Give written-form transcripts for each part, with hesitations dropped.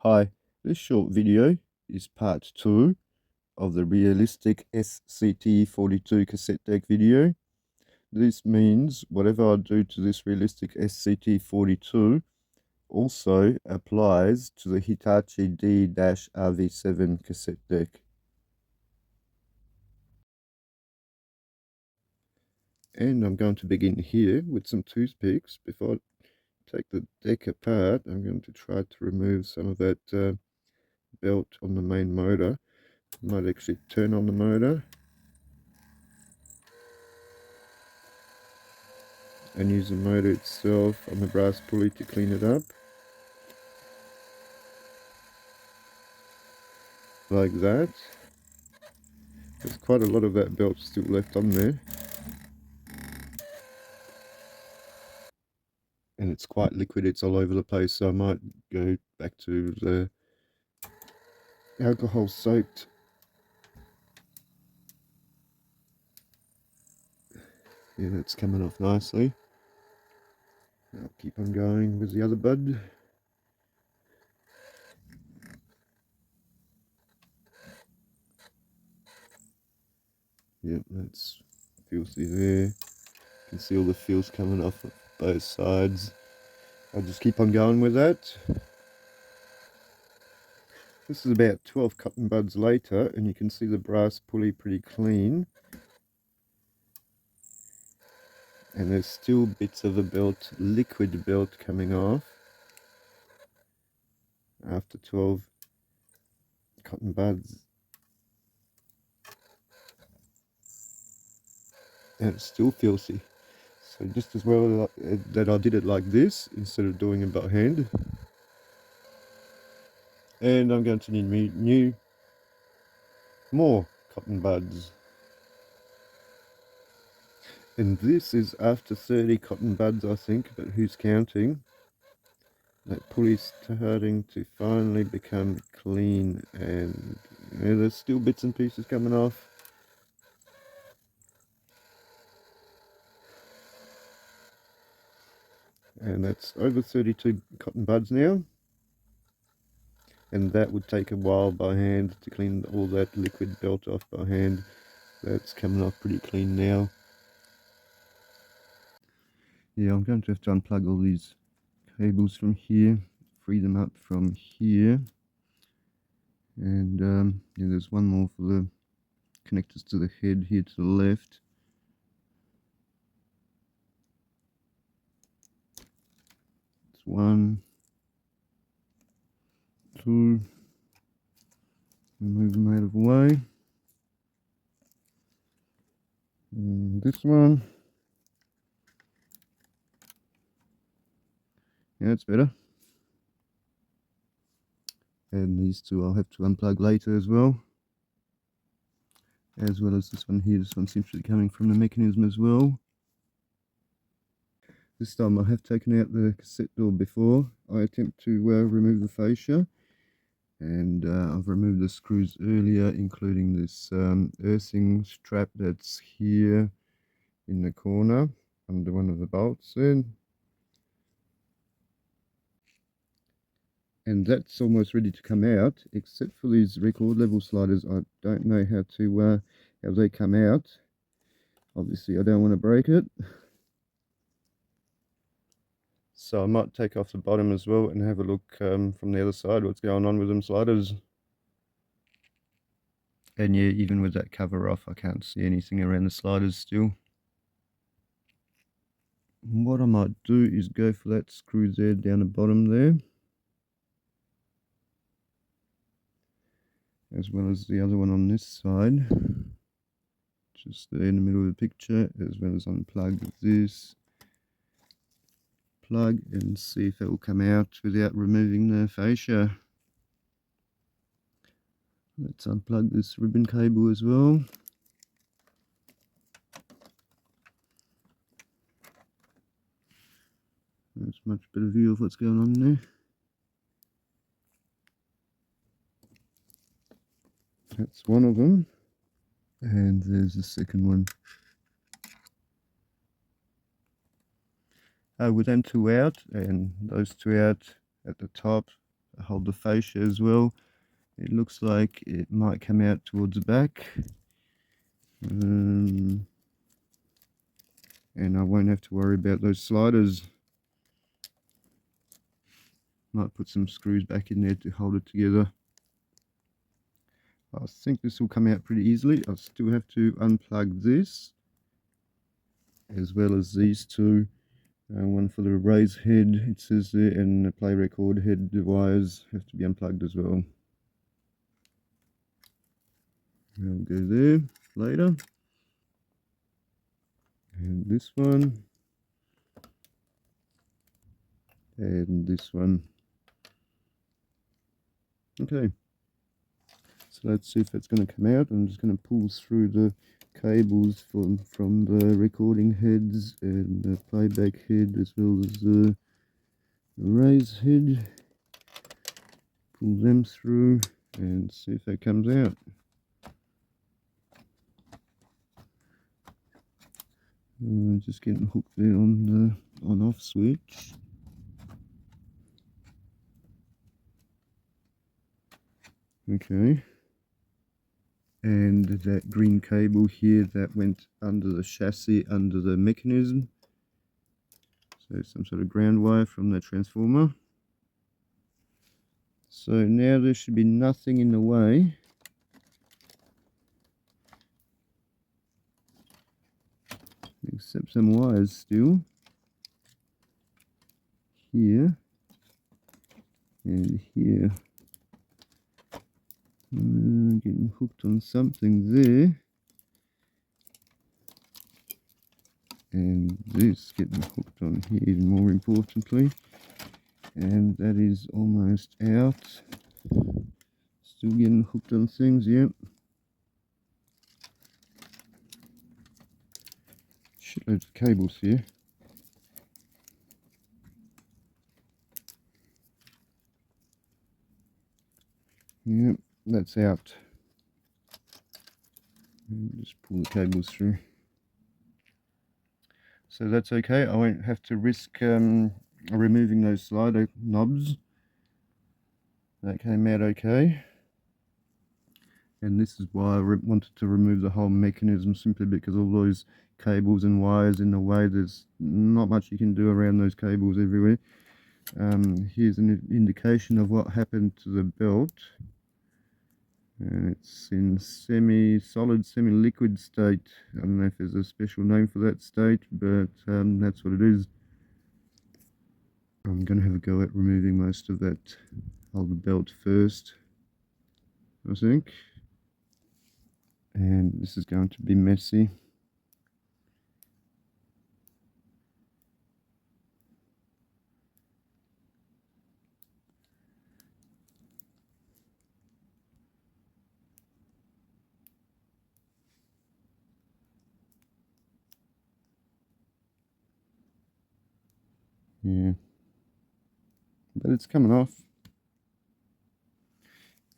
Hi, this short video is part 2 of the realistic Sct-42 cassette deck video. This means whatever I do to this realistic Sct-42 also applies to the Hitachi D-RV7 cassette deck. And I'm going to begin here with some toothpicks. Before I take the deck apart, I'm going to try to remove some of that belt on the main motor. I might actually turn on the motor and use the motor itself on the brass pulley to clean it up. Like that. There's quite a lot of that belt still left on there. And it's quite liquid, it's all over the place, so I might go back to the alcohol soaked. Yeah, that's coming off nicely. I'll keep on going with the other bud. Yep, that's filthy there. You can see all the fils coming off of both sides. I'll just keep on going with that. This is about 12 cotton buds later, and you can see the brass pulley pretty clean. And there's still bits of the belt, liquid belt, coming off after 12 cotton buds. And it's still filthy. So just as well that I did it like this instead of doing it by hand. And I'm going to need more cotton buds. And this is after 30 cotton buds, I think, but who's counting? That pulley's starting to finally become clean, and there's still bits and pieces coming off. And that's over 32 cotton buds now. And that would take a while by hand to clean all that liquid belt off by hand. That's coming off pretty clean now. Yeah, I'm going to have to unplug all these cables from here, free them up from here. And yeah, there's one more for the connectors to the head here to the left. It's 1, 2, move them out of the way. And this one. Yeah, it's better. And these two I'll have to unplug later as well as this one here. This one seems to be coming from the mechanism as well. This time I have taken out the cassette door before I attempt to remove the fascia, and I've removed the screws earlier, including this earthing strap that's here in the corner under one of the bolts there. And that's almost ready to come out, except for these record level sliders. I don't know how they come out. Obviously I don't want to break it, so I might take off the bottom as well and have a look from the other side what's going on with them sliders. And yeah, even with that cover off, I can't see anything around the sliders still. What I might do is go for that screw there down the bottom there, as well as the other one on this side, just there in the middle of the picture, as well as unplug this plug and see if it will come out without removing the fascia. Let's unplug this ribbon cable as well. That's a much better view of what's going on there. That's one of them, and there's the second one. With them two out and those two out at the top, hold the fascia as well. It looks like it might come out towards the back. And I won't have to worry about those sliders. Might put some screws back in there to hold it together. I think this will come out pretty easily. I'll still have to unplug this, as well as these two. One for the raise head, it says there, and the play record head. The wires have to be unplugged as well. I'll go there later. And this one. And this one. Okay. So let's see if it's going to come out. I'm just going to pull through the cables from the recording heads and the playback head, as well as the raise head. Pull them through and see if that comes out. Just getting hooked there on the on-off switch. Okay. And that green cable here, that went under the chassis, under the mechanism. So some sort of ground wire from the transformer. So now there should be nothing in the way. Except some wires still. Here. And here. Getting hooked on something there. And this getting hooked on here, even more importantly. And that is almost out. Still getting hooked on things, yep. Shitloads of cables here. Yep, that's out. And just pull the cables through. So that's okay. I won't have to risk removing those slider knobs. That came out okay. And this is why I wanted to remove the whole mechanism, simply because all those cables and wires in the way. There's not much you can do around those cables everywhere. Here's an indication of what happened to the belt. And it's in semi-solid, semi-liquid state. I don't know if there's a special name for that state, but that's what it is. I'm going to have a go at removing most of that old belt first, I think. And this is going to be messy. Yeah, but it's coming off.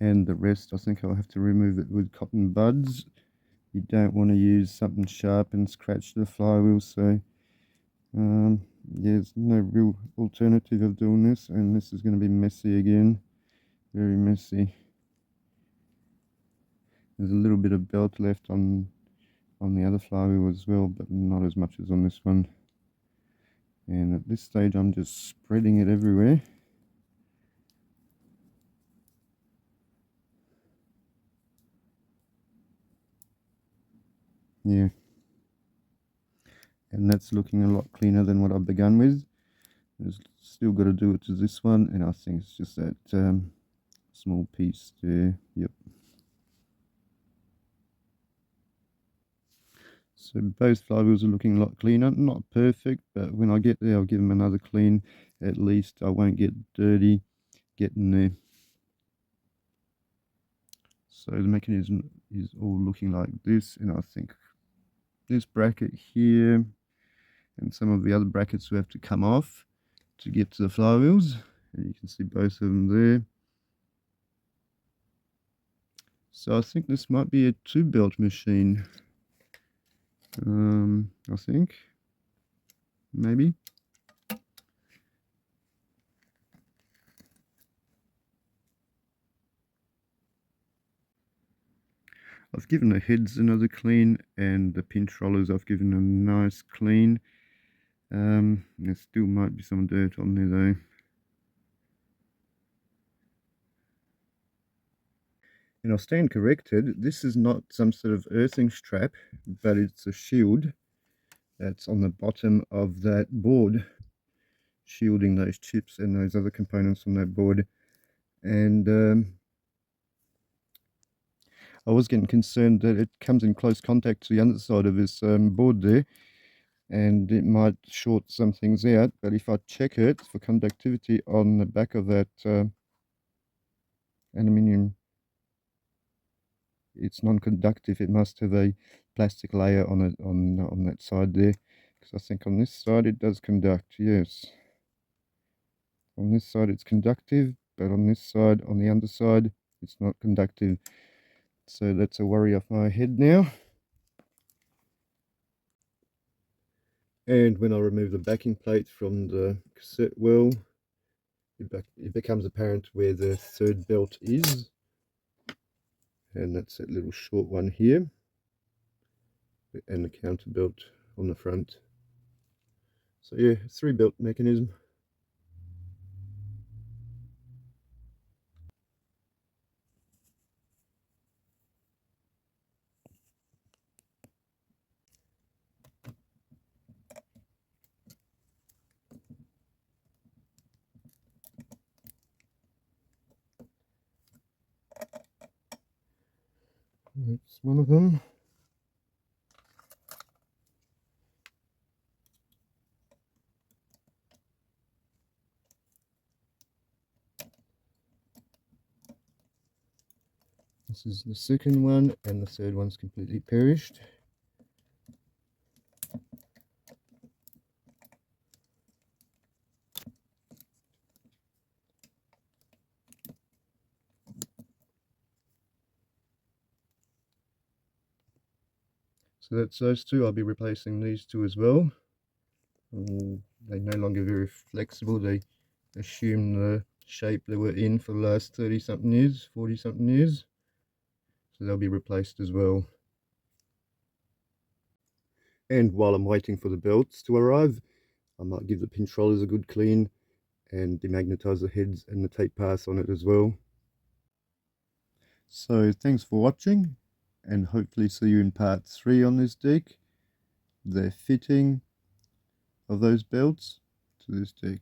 And the rest, I think I'll have to remove it with cotton buds. You don't want to use something sharp and scratch the flywheel, so yeah, there's no real alternative of doing this, and this is going to be messy again, very messy. There's a little bit of belt left on the other flywheel as well, but not as much as on this one. And at this stage I'm just spreading it everywhere. Yeah, and that's looking a lot cleaner than what I've begun with. There's still got to do it to this one, and I think it's just that small piece there. Yep. So both flywheels are looking a lot cleaner. Not perfect, but when I get there I'll give them another clean. At least I won't get dirty getting there. So the mechanism is all looking like this, and I think this bracket here and some of the other brackets will have to come off to get to the flywheels, and you can see both of them there. So I think this might be a 2-belt machine. I think, maybe. I've given the heads another clean, and the pinch rollers I've given a nice clean. There still might be some dirt on there though. And I'll stand corrected, this is not some sort of earthing strap, but it's a shield that's on the bottom of that board, shielding those chips and those other components on that board. And I was getting concerned that it comes in close contact to the underside of this board there, and it might short some things out. But if I check it for conductivity on the back of that aluminium, it's non-conductive. It must have a plastic layer on it on that side there, because I think on this side it does conduct. Yes, on this side it's conductive, but on this side, on the underside, it's not conductive. So that's a worry off my head now. And when I remove the backing plate from the cassette well, it becomes apparent where the third belt is, and that's that little short one here, and the counter belt on the front. So yeah, 3-belt mechanism. That's one of them. This is the second one, and the third one's completely perished. So that's those two. I'll be replacing these two as well. They're no longer very flexible. They assume the shape they were in for the last 30 something years, 40 something years. So they'll be replaced as well. And while I'm waiting for the belts to arrive, I might give the pinch rollers a good clean and demagnetize the heads and the tape pass on it as well. So thanks for watching, and hopefully see you in part 3 on this deck, the fitting of those belts to this deck.